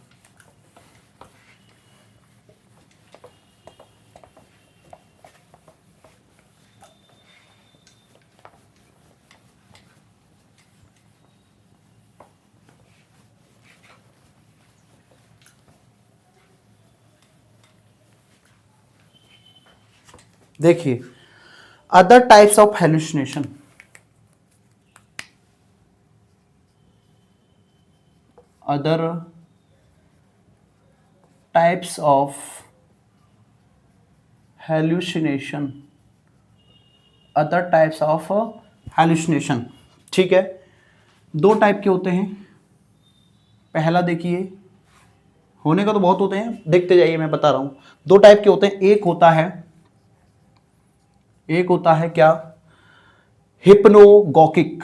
देखिए, other types of hallucination, other types of hallucination, other types of hallucination, ठीक है। 2 टाइप के होते हैं। पहला देखिए, होने का तो बहुत होते हैं, देखते जाइए, मैं बता रहा हूं। 2 टाइप के होते हैं। एक होता है क्या? हिप्नोगॉगिक,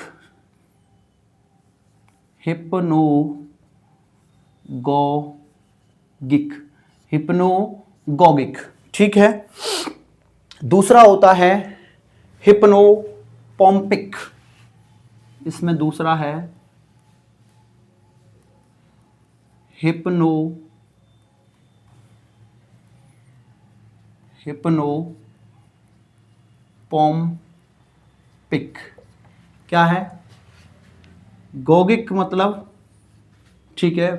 हिप्नोगॉगिक, ठीक है। दूसरा होता है हिप्नोपॉम्पिक। इसमें दूसरा है हिप्नोपॉम्पिक। क्या है? गॉगिक मतलब, ठीक है,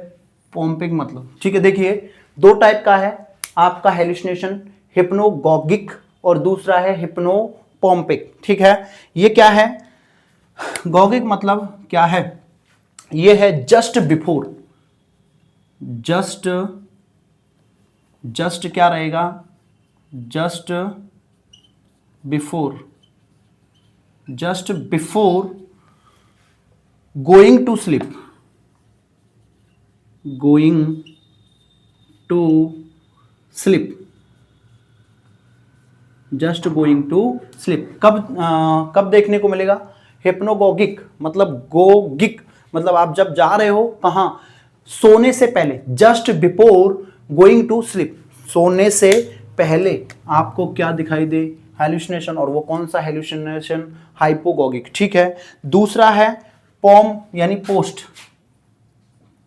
पॉम्पिक मतलब, ठीक है। देखिए 2 टाइप का है आपका हेलुसिनेशन, हिप्नोगॉगिक और दूसरा है हिप्नोपॉम्पिक, ठीक है। ये क्या है? गॉगिक मतलब क्या है? ये है जस्ट बिफोर, जस्ट क्या रहेगा? Just before going to sleep, just going to sleep. कब देखने को मिलेगा? हिप्नोगॉगिक मतलब, गोगिक मतलब आप जब जा रहे हो कहां? सोने से पहले, just before going to sleep, सोने से पहले आपको क्या दिखाई दे? हेलुसिनेशन। और वो कौन सा हेलुसिनेशन? हाइपोगॉगिक, ठीक है। दूसरा है पॉम यानी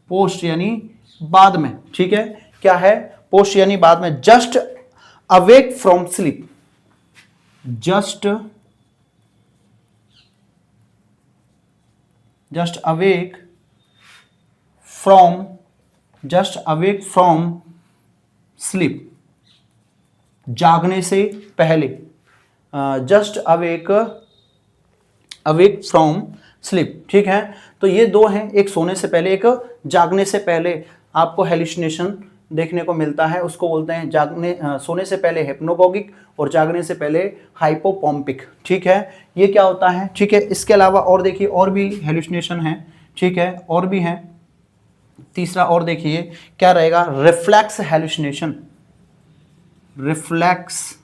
पोस्ट यानी बाद में, ठीक है। क्या है? पोस्ट यानी बाद में। Just awake from sleep, just awake from sleep, जागने से पहले, जस्ट अवेक फ्रॉम स्लीप, ठीक है। तो ये 2 हैं, एक सोने से पहले, एक जागने से पहले आपको हेलुसिनेशन देखने को मिलता है। उसको बोलते हैं सोने से पहले हिप्नोगॉगिक और जागने से पहले हाइपोपॉम्पिक, ठीक है। ये क्या होता है, ठीक है। इसके अलावा और देखिए, और भी हेलुसिनेशन है, ठीक है, और भी हैं। तीसरा और देखिए क्या रहेगा? रिफ्लेक्स हेलुसिनेशन, रिफ्लेक्स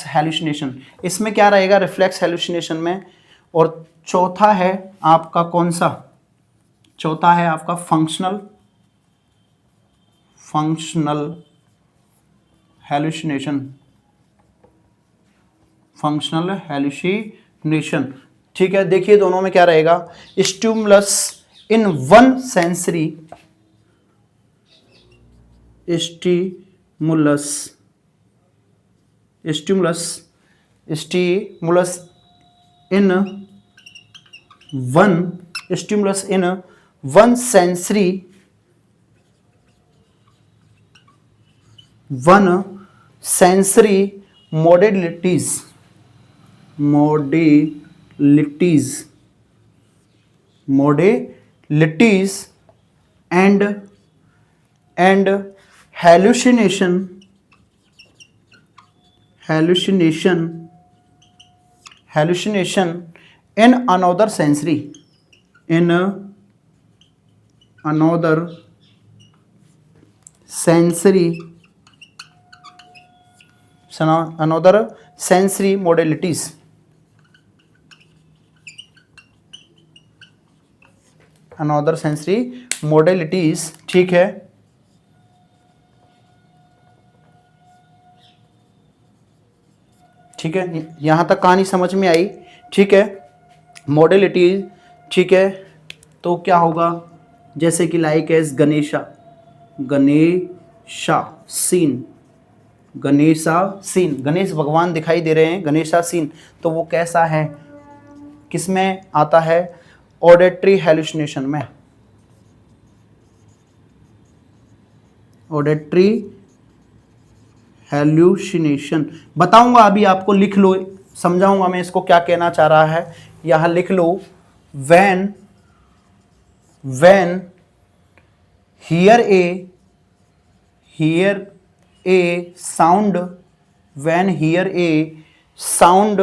हेलुसिनेशन, इसमें क्या रहेगा रिफ्लेक्स हेलुसिनेशन में? और चौथा है आपका कौन सा? चौथा है आपका functional functional hallucination, functional hallucination. ठीक है, देखिए दोनों में क्या रहेगा, stimulus in one sensory, stimulus stimulus stimulus in one stimulus in one sensory, one sensory modalities and hallucination in another sensory, in another sensory modalities, another sensory modalities। ठीक है, ठीक है, यहां तक कहानी समझ में आई। ठीक है, मॉडलिटीज। ठीक है, तो क्या होगा, जैसे कि like as Ganesha seen, Ganesh भगवान दिखाई दे रहे हैं, गणेशा सीन, तो वो कैसा है, किसमें आता है, ऑडिटरी हेलुसिनेशन में, ऑडिटरी हेलुसिनेशन। बताऊंगा अभी आपको, लिख लो, समझाऊंगा मैं इसको क्या कहना चाह रहा है, यहां लिख लो, when hear a sound, when hear a sound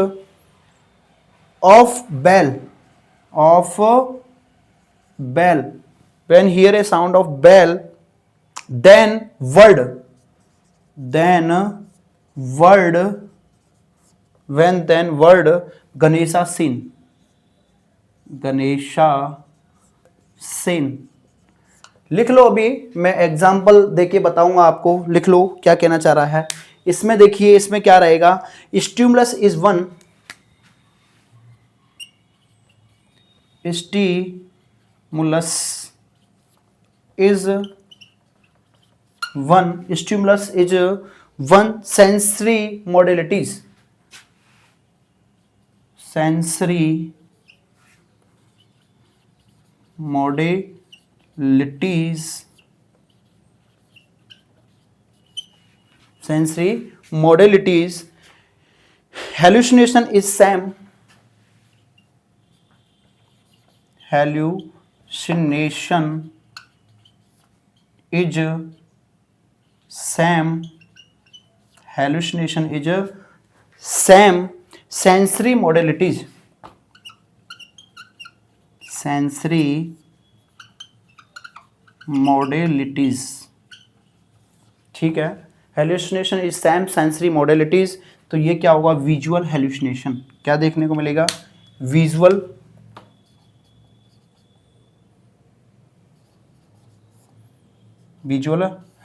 of bell, when hear a sound of bell, then word, Ganesha scene। लिख लो, अभी मैं एग्जाम्पल देके बताऊंगा आपको, लिख लो क्या कहना चाह रहा है। इसमें देखिए, इसमें क्या रहेगा, stimulus is one, stimulus is one sensory modalities, sensory modalities। hallucination is same, sensory modalities, ठीक है, hallucination is Sam sensory modalities. तो ये क्या होगा, विजुअल हेलुसिनेशन। क्या देखने को मिलेगा, विजुअल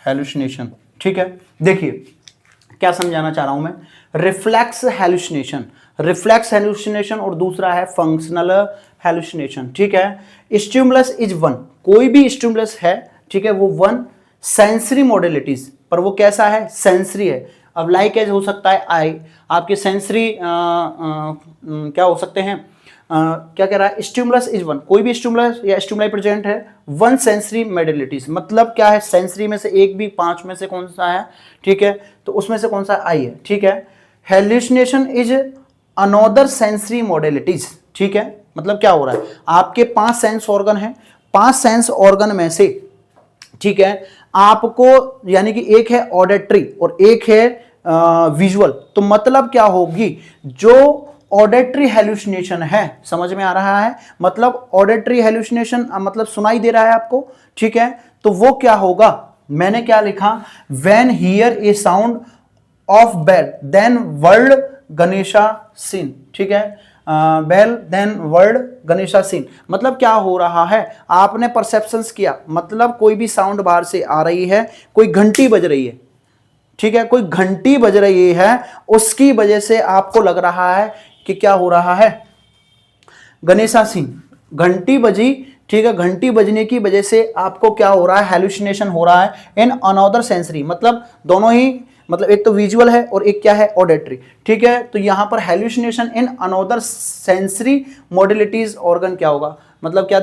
हेलुसिनेशन। ठीक है, देखिए क्या समझाना चाह रहा हूं मैं, रिफ्लेक्स हेलुसिनेशन और दूसरा है फंक्शनल हेलुसिनेशन। ठीक है, स्टिमुलस इज वन, कोई भी स्टिमुलस है, ठीक है, वो वन सेंसरी मोडेलिटीज, पर वो कैसा है, सेंसरी है। अब लाइक एज हो सकता है आई, आपके सेंसरी क्या हो सकते हैं, क्या कह रहा है, स्टिमुलस इज वन, कोई भी स्टिमुलस या स्टिमुलाई प्रेजेंट है, वन सेंसरी मोडेलिटीज, मतलब क्या है, सेंसरी में से एक भी, पांच में से कौन सा है, ठीक है, तो उसमें से कौन सा आई है। ठीक है, hallucination is another sensory modalities. ठीक है, मतलब क्या हो रहा है, आपके 5 सेंस ऑर्गन हैं, 5 सेंस ऑर्गन में से, ठीक है, आपको यानी कि एक है ऑडिटरी और एक है विजुअल, तो मतलब क्या होगी, जो ऑडिटरी हेलुसिनेशन है, समझ में आ रहा है, मतलब ऑडिटरी हेलुसिनेशन मतलब सुनाई दे रहा है आपको। ठीक है, तो वो क्या होगा, मैंने क्या लिखा, when hear a sound of bell then world Ganesha seen. ठीक है, bell then word Ganesha seen. मतलब क्या हो रहा है, आपने परसेप्शंस किया, मतलब कोई भी साउंड बाहर से आ रही है, कोई घंटी बज रही है, ठीक है, कोई घंटी बज रही है, उसकी वजह से आपको लग रहा है कि क्या हो रहा है, गणेशा सीन, घंटी बजी, ठीक है, घंटी बजने की वजह से आपको क्या हो रहा है, हेलुसिनेशन हो रहा है इन अनदर सेंसरी, मतलब दोनों ही, मतलब एक तो विजुअल है और एक क्या है, ऑडिटरी, ठीक है। तो यहां पर hallucination in another sensory modalities organ क्या होगा, मतलब क्या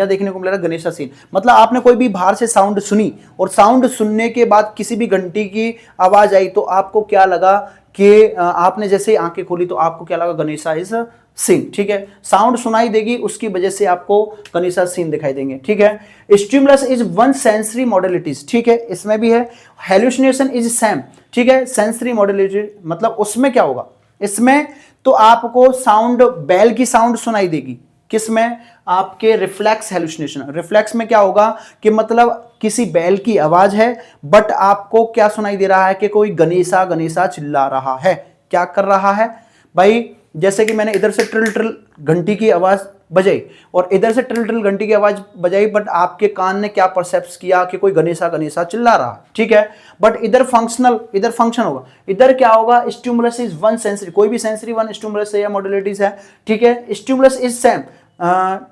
देखने को मिलेगा, गणेशा सीन। मतलब आपने कोई भी बाहर से साउंड सुनी और साउंड सुनने के बाद किसी भी घंटी की आवाज आई तो आपको क्या लगा कि आपने जैसे आंखें खोली तो आपको क्या लगा, गणेशा इज सीन, ठीक है। साउंड सुनाई देगी, उसकी वजह से आपको गणेशा सीन दिखाई देंगे, ठीक है। Stimulus is one sensory modalities, ठीक है, इसमें भी है। हेलुसिनेशन इज सेम, ठीक है, सेंसरी मॉडलिटी, मतलब उसमें क्या होगा, इसमें तो आपको साउंड, बेल की साउंड सुनाई देगी, किसमें, आपके रिफ्लेक्स हेलुसिनेशन। रिफ्लेक्स में क्या होगा कि मतलब किसी बैल की आवाज है बट आपको क्या सुनाई दे रहा है कि कोई गणेशा गणेशा चिल्ला रहा है, क्या कर रहा है भाई, जैसे कि मैंने इधर से ट्रिल ट्रिल घंटी की आवाज बजाई और इधर से ट्रिल ट्रिल घंटी की आवाज बजाई, बट आपके कान ने क्या परसेप्ट किया कि कोई गणेशा गणेशा चिल्ला रहा है, ठीक है। बट इधर फंक्शनल, इधर फंक्शन होगा, इधर क्या होगा, स्टिमुलस इज वन सेंसरी, कोई भी सेंसरी वन स्टिमुलस है या मॉडलिटीज है, ठीक है। स्टिमुलस इज सेम,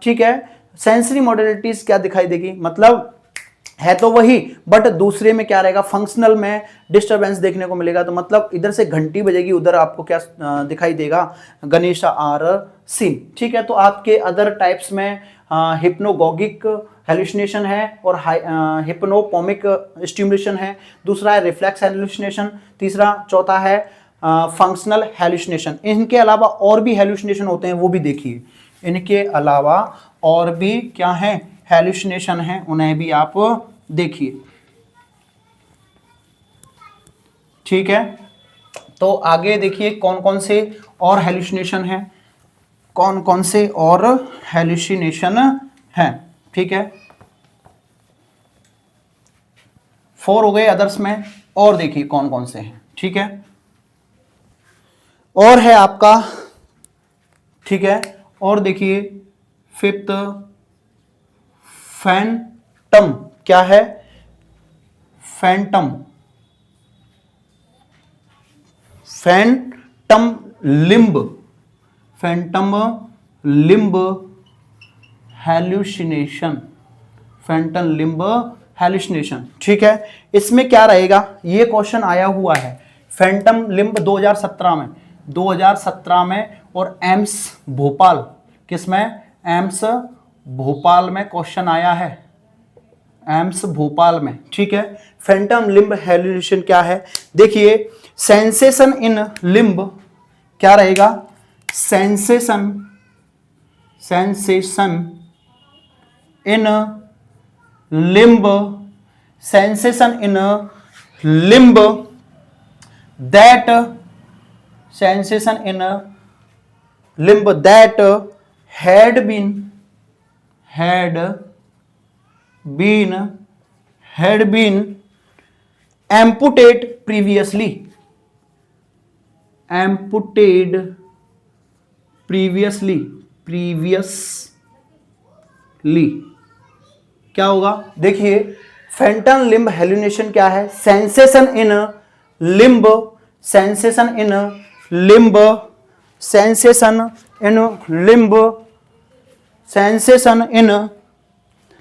ठीक है, सेंसरी मॉडलिटीज क्या दिखाई देगी, मतलब है तो वही, बट दूसरे में क्या रहेगा, फंक्शनल में डिस्टरबेंस देखने को मिलेगा। तो मतलब इधर से घंटी बजेगी, उधर आपको क्या दिखाई देगा, गणेशा आर सीन, ठीक है। तो आपके अदर टाइप्स में हिप्नोगॉगिक हेलुसिनेशन है और हिप्नोपोमिक स्टिमुलेशन है, दूसरा है रिफ्लेक्स हेलुसिनेशन, तीसरा चौथा है फंक्शनल हेलुसिनेशन। इनके अलावा और भी हेलुसिनेशन होते हैं, वो भी देखिए, इनके अलावा और भी क्या है, हेलुसिनेशन है, उन्हें भी आप देखिए, ठीक है। तो आगे देखिए कौन कौन से और हेलुसिनेशन है, कौन कौन से और हेलुसिनेशन है, ठीक है। 4 हो गए अदर्स में, और देखिए कौन कौन से हैं, ठीक है। और है आपका, ठीक है, और देखिए 5th फैंटम, क्या है, Phantom, Phantom limb, Phantom limb hallucination, Phantom limb hallucination, ठीक है। इसमें क्या रहेगा, ये क्वेश्चन आया हुआ है फैंटम लिम्ब 2017 में, 2017 में, और एम्स भोपाल, किसमें, एम्स भोपाल में क्वेश्चन आया है, एम्स भोपाल में, ठीक है। फैंटम लिम्ब हेलुसिनेशन क्या है, देखिए सेंसेशन इन लिम्ब क्या रहेगा, sensation, sensation in limb, sensation in limb that, sensation in limb that had been amputated previously, क्या होगा, देखिए फैंटम लिम्ब हेलुसिनेशन क्या है, sensation in limb, sensation in limb, sensation in limb, sensation in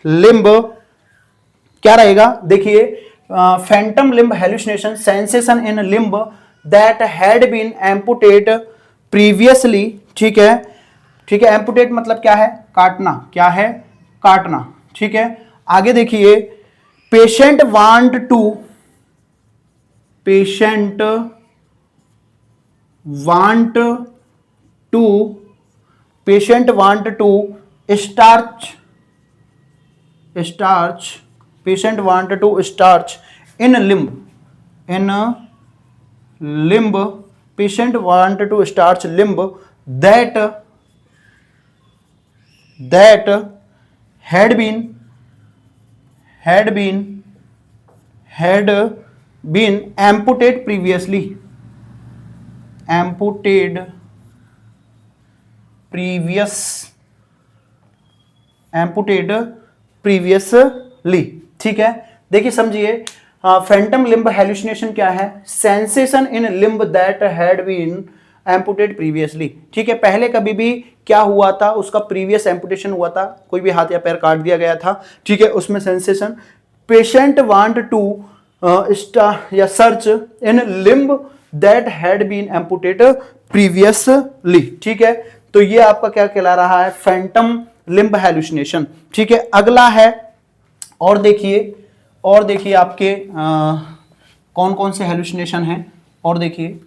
limb क्या रहेगा, देखिए phantom limb hallucination, sensation in limb that had been amputated previously, ठीक है, ठीक है। एम्पुटेट मतलब क्या है, काटना, क्या है, काटना, ठीक है। आगे देखिए patient want to, patient want to, patient want to scratch, scratch, patient want to scratch in limb, in limb, patient want to scratch limb that had been amputated previously, amputated previously. ठीक है, देखिए समझिए, phantom limb hallucination क्या है? Sensation in limb that had been amputated previously. ठीक है, पहले कभी भी क्या हुआ था, उसका प्रीवियस एम्पुटेशन हुआ था, कोई भी हाथ या पैर काट दिया गया था। ठीक है, उसमें सेंसेशन। पेशेंट वांट टू या search in limb that had been amputated previously. ठीक है, तो ये आपका क्या कहला रहा है? Phantom limb hallucination. ठीक है, अगला है, और देखिए आपके कौन कौन से हेलुसिनेशन हैं, और देखिए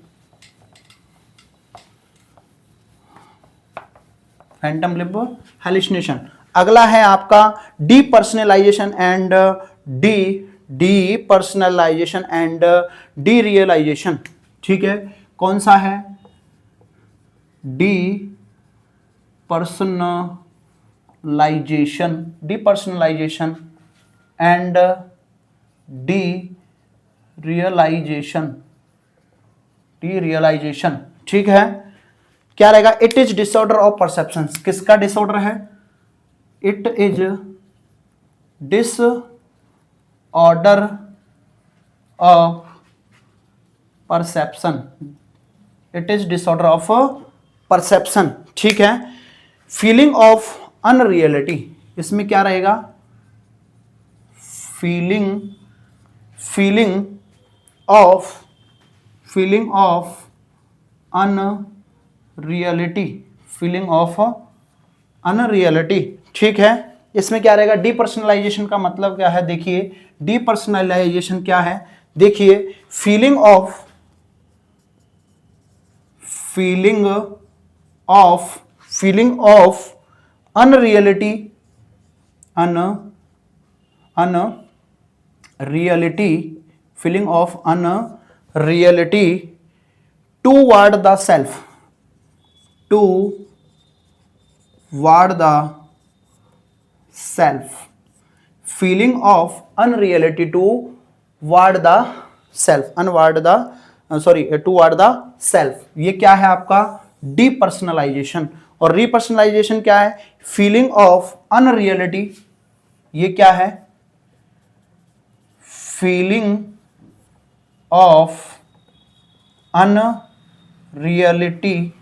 फैंटम लिम्ब हेलुसिनेशन। अगला है आपका depersonalization and depersonalization and derealization. ठीक है, कौन सा है? Depersonalization and derealization. ठीक है, क्या रहेगा? It is disorder of perception. किसका डिसऑर्डर है? It is disorder of perception. It is disorder of perception. ठीक है, फीलिंग ऑफ अनरियलिटी, इसमें क्या रहेगा? Feeling of unreality. ठीक है, इसमें क्या रहेगा? डीपर्सनलाइजेशन का मतलब क्या है? देखिए डीपर्सनलाइजेशन क्या है, देखिए feeling of unreality toward the self, feeling of unreality toward the self. ये क्या है आपका? डीपर्सनलाइजेशन। और रीपर्सनलाइजेशन क्या है? Feeling of unreality. ये क्या है? Feeling of unreality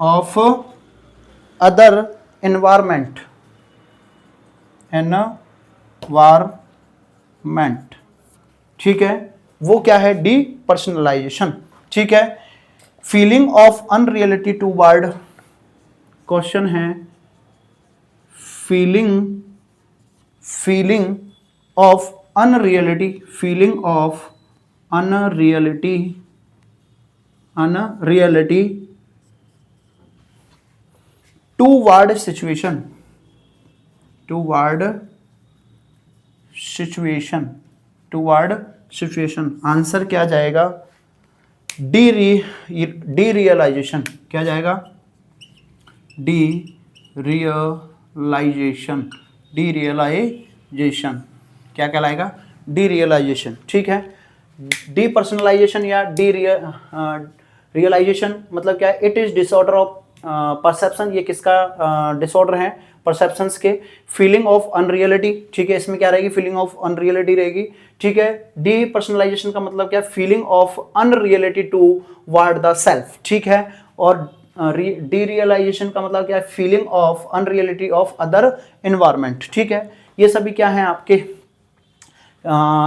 of other environment. ठीक है, वो क्या है? डीपर्सनलाइजेशन। ठीक है, feeling of unreality toward, question है feeling of unreality toward situation. Answer क्या जाएगा? डीरियलाइजेशन। क्या जाएगा? डीरियलाइजेशन क्या कहलाएगा? डीरियलाइजेशन। ठीक है, डीपर्सनलाइजेशन या रियलाइजेशन मतलब क्या है? It is disorder of perception. ये किसका डिसऑर्डर है? परसेप्शंस के। Feeling of unreality. ठीक है, इसमें क्या रहेगी? फीलिंग ऑफ अनरियलिटी रहेगी। ठीक है, डीपर्सनलाइजेशन का मतलब क्या है? Feeling of unreality toward the self. ठीक है, और डीरियलाइजेशन का मतलब क्या है? Feeling of unreality of other environment. ठीक है, ये सभी क्या है? आपके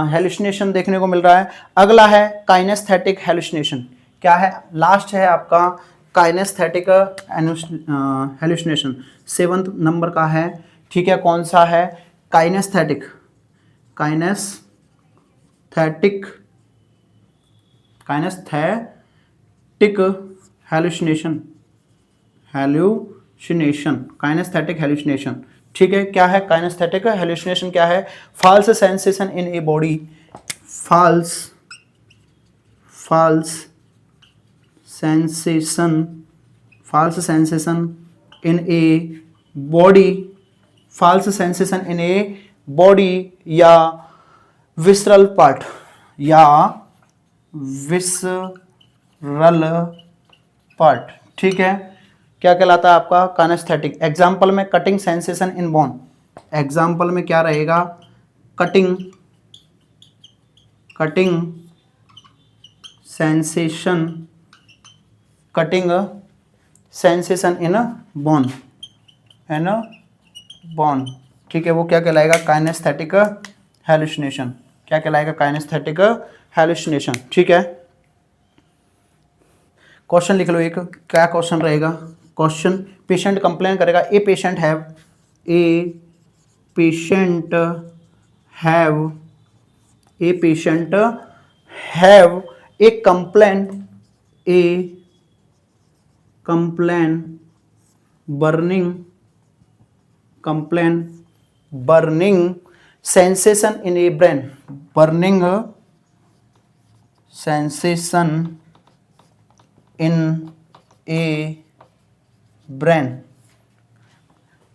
हेलुसिनेशन देखने को मिल रहा है। अगला है काइनेस्थेटिक हेलुसिनेशन। क्या है? लास्ट है आपका काइनेस्थेटिक हेलुसिनेशन, 7th नंबर का है। ठीक है, कौन सा है? Kinesthetic hallucination. Kinesthetic hallucination. ठीक है, क्या है काइनेस्थेटिक हेलुसिनेशन? क्या है? False sensation in a body, false sensation in a body, false sensation in a body या visceral part, या visceral part, ठीक है, क्या कहलाता है आपका काइनेस्थेटिक। एग्जाम्पल में cutting sensation in bone, example में क्या रहेगा, cutting sensation, cutting sensation in bone, bone, ठीक है, वो क्या कहलाएगा काइनेस्थेटिक हैलुसिनेशन, क्या कहलाएगा काइनेस्थेटिक हैलुसिनेशन, ठीक है। क्वेश्चन लिख लो एक, क्या क्वेश्चन रहेगा, क्वेश्चन पेशेंट कंप्लेन करेगा, a patient have a complain burning sensation in a brain, burning sensation in a brain,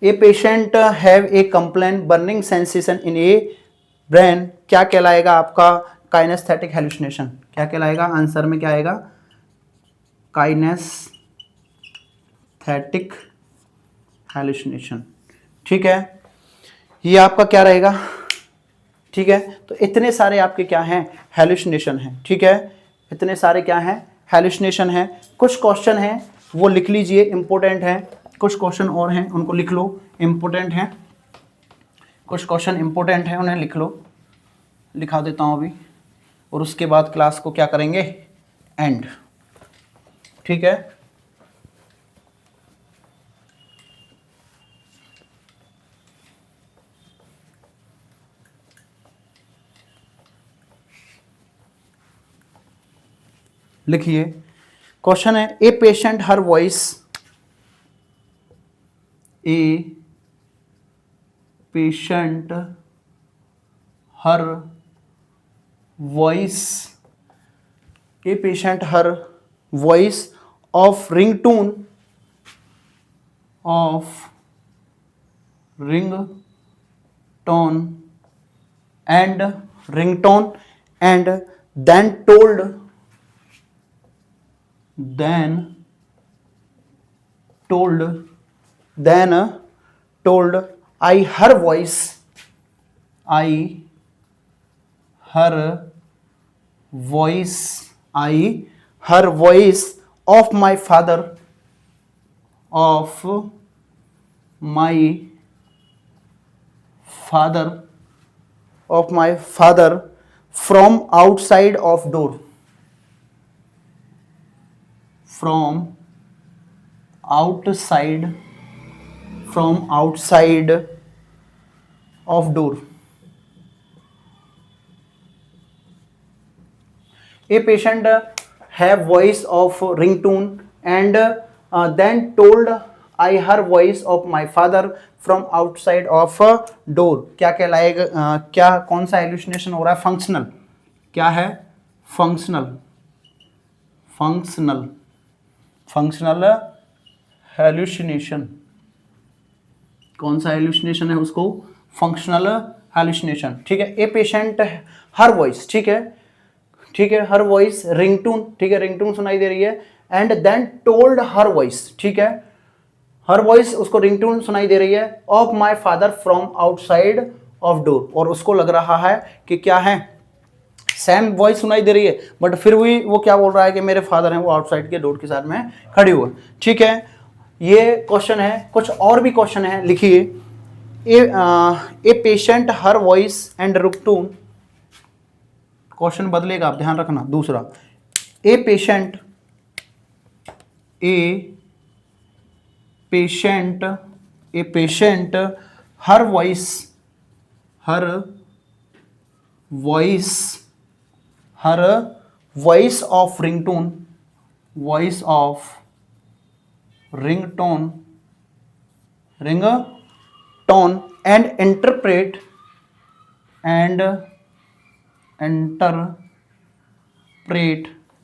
a patient have a complaint burning sensation in a brain, क्या कहलाएगा आपका काइनेस्थेटिक हेलुसिनेशन, क्या कहलाएगा, answer में क्या आएगा kinaesthetic hallucination, ठीक है, ये आपका क्या रहेगा, ठीक है। तो इतने सारे आपके क्या हैं हेलुसिनेशन हैं, ठीक है, इतने सारे क्या हैं हेलुसिनेशन हैं। कुछ क्वेश्चन हैं वो लिख लीजिए, इंपॉर्टेंट हैं, कुछ क्वेश्चन और हैं उनको लिख लो, इंपॉर्टेंट हैं, कुछ क्वेश्चन इंपॉर्टेंट हैं उन्हें लिख लो, लिखा देता हूँ अभी, और उसके बाद क्लास को क्या करेंगे एंड, ठीक है। लिखिए, क्वेश्चन है, a patient hear voice, a patient hear voice, a patient hear voice of ringtone and then told I her voice of my father from outside of door, of door. A patient have voice of ringtone and then told I her voice of my father from outside of door, क्या कहलाएगा, क्या कौन सा hallucination हो रहा है, functional, क्या है फंक्शनल हेलुसिनेशन, कौन सा हेलुसिनेशन है उसको, फंक्शनल हेलुसिनेशन, ठीक है। ए पेशेंट हर वॉइस, ठीक है, हर वॉइस रिंगटोन, ठीक है, रिंगटोन सुनाई दे रही है, and then told her voice, ठीक है, हर वॉइस उसको रिंगटोन सुनाई दे रही है, of my father from outside of door, और उसको लग रहा है कि क्या है सेम वॉइस सुनाई दे रही है, बट फिर भी वो क्या बोल रहा है कि मेरे फादर हैं वो आउटसाइड के डोर के साथ में खड़े हुए, ठीक है। ये क्वेश्चन है, कुछ और भी क्वेश्चन है, लिखिए, a patient hear voice and ringtone, question बदलेगा आप ध्यान रखना, दूसरा, a patient hear voice of ringtone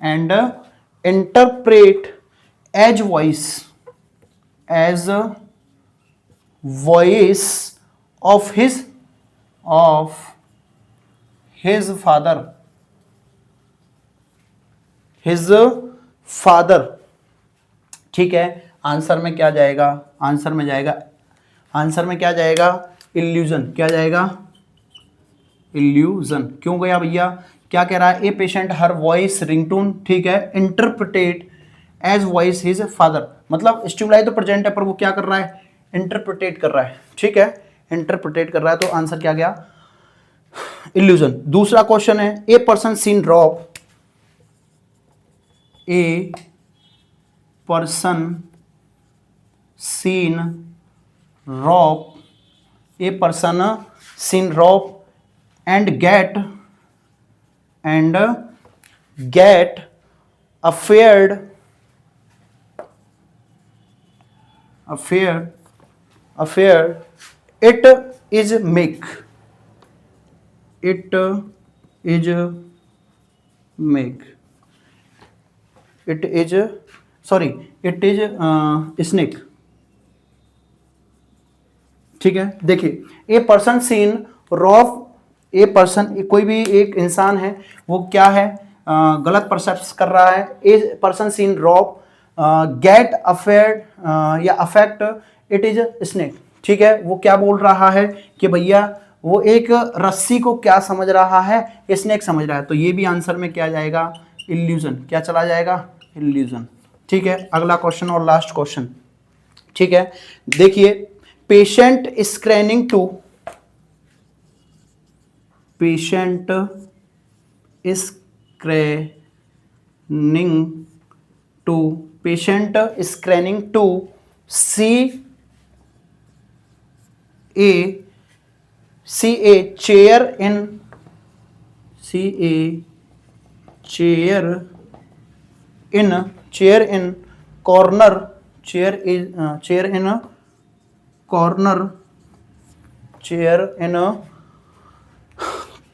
and interpret as voice as voice of his father. ठीक है, आंसर में क्या जाएगा, आंसर में क्या जाएगा इल्यूजन। क्या जाएगा इल्यूजन। क्यों गया भैया, क्या कह रहा है, a patient hear voice ringtone, ठीक है, interpret as voice his father. मतलब स्टिमुलाई तो प्रेजेंट है पर वो क्या कर रहा है, इंटरप्रिटेट कर रहा है। ठीक है, इंटरप्रिटेट कर रहा है, तो आंसर क्या गया इल्यूजन। दूसरा क्वेश्चन है, a person seen rope, a person seen rope, a person seen rope and get affair it is make snake। ठीक है, देखिए, a person seen rope, a person कोई भी एक इंसान है, वो क्या है, गलत परसेप्ट कर रहा है। A person seen rope get afraid या अफेक्ट इट इज स्नेक। ठीक है, वो क्या बोल रहा है कि भैया वो एक रस्सी को क्या समझ रहा है, स्नेक समझ रहा है। तो ये भी आंसर में क्या जाएगा इल्यूजन। क्या चला जाएगा इल्यूजन। ठीक है, अगला क्वेश्चन और लास्ट क्वेश्चन। ठीक है, देखिए, patient screaming to, patient screaming to see a chair in corner,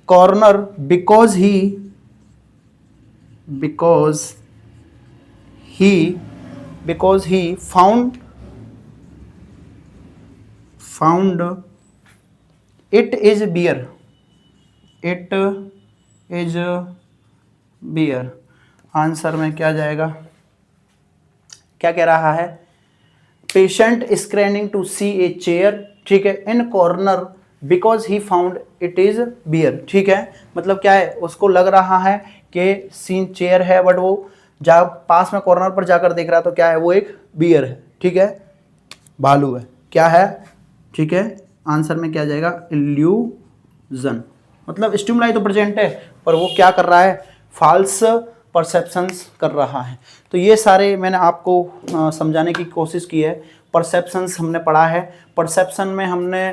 corner because he found it is beer। Answer में क्या जाएगा, क्या कह रहा है, patient screaming to see a chair, ठीक है, in corner because he found it is bear. ठीक है, मतलब क्या है, उसको लग रहा है कि सीन चेयर है, बट वो पास में कॉर्नर पर जाकर देख रहा है तो क्या है, वो एक बियर है। ठीक है, भालू है, क्या है। ठीक है, आंसर में क्या जाएगा इल्यूजन। मतलब स्टिमुलाई तो प्रेजेंट है पर वो क्या कर रहा है, फाल्स परसेप्शंस कर रहा है। तो ये सारे मैंने आपको समझाने की कोशिश की है। परसेप्शंस हमने पढ़ा है। परसेप्शन में हमने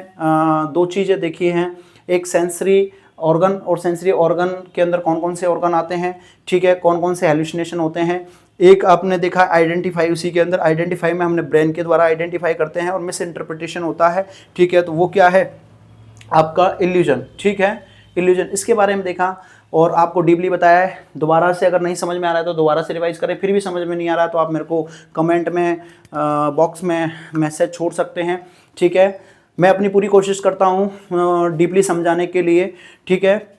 दो चीज़ें देखी हैं, एक सेंसरी ऑर्गन, और सेंसरी ऑर्गन के अंदर कौन कौन से ऑर्गन आते हैं, ठीक है, कौन कौन से हेलुसिनेशन होते हैं। एक आपने देखा आइडेंटिफाई, उसी के अंदर आइडेंटिफाई में हमने ब्रेन के द्वारा आइडेंटिफाई करते हैं और मिस इंटरप्रिटेशन होता है। ठीक है, तो वो क्या है आपका इल्यूजन। ठीक है, इल्यूजन, इसके बारे में देखा और आपको डीपली बताया है। दोबारा से अगर नहीं समझ में आ रहा है तो दोबारा से रिवाइज करें। फिर भी समझ में नहीं आ रहा है तो आप मेरे को कमेंट में बॉक्स में मैसेज छोड़ सकते हैं। ठीक है, मैं अपनी पूरी कोशिश करता हूँ डीपली समझाने के लिए। ठीक है,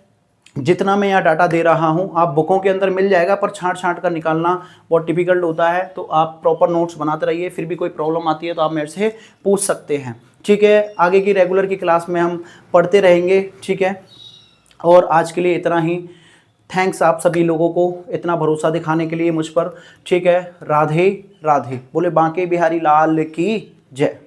जितना मैं यहाँ डाटा दे रहा हूँ आप बुकों के अंदर मिल जाएगा, पर छांट कर निकालना बहुत डिफिकल्ट होता है। तो आप प्रॉपर नोट्स बनाते रहिए, फिर भी कोई प्रॉब्लम आती है तो आप मेरे से पूछ सकते हैं। ठीक है, आगे की रेगुलर की क्लास में हम पढ़ते रहेंगे। ठीक है, और आज के लिए इतना ही। थैंक्स आप सभी लोगों को इतना भरोसा दिखाने के लिए मुझ पर। ठीक है, राधे राधे। बोले बांके बिहारी लाल की जय।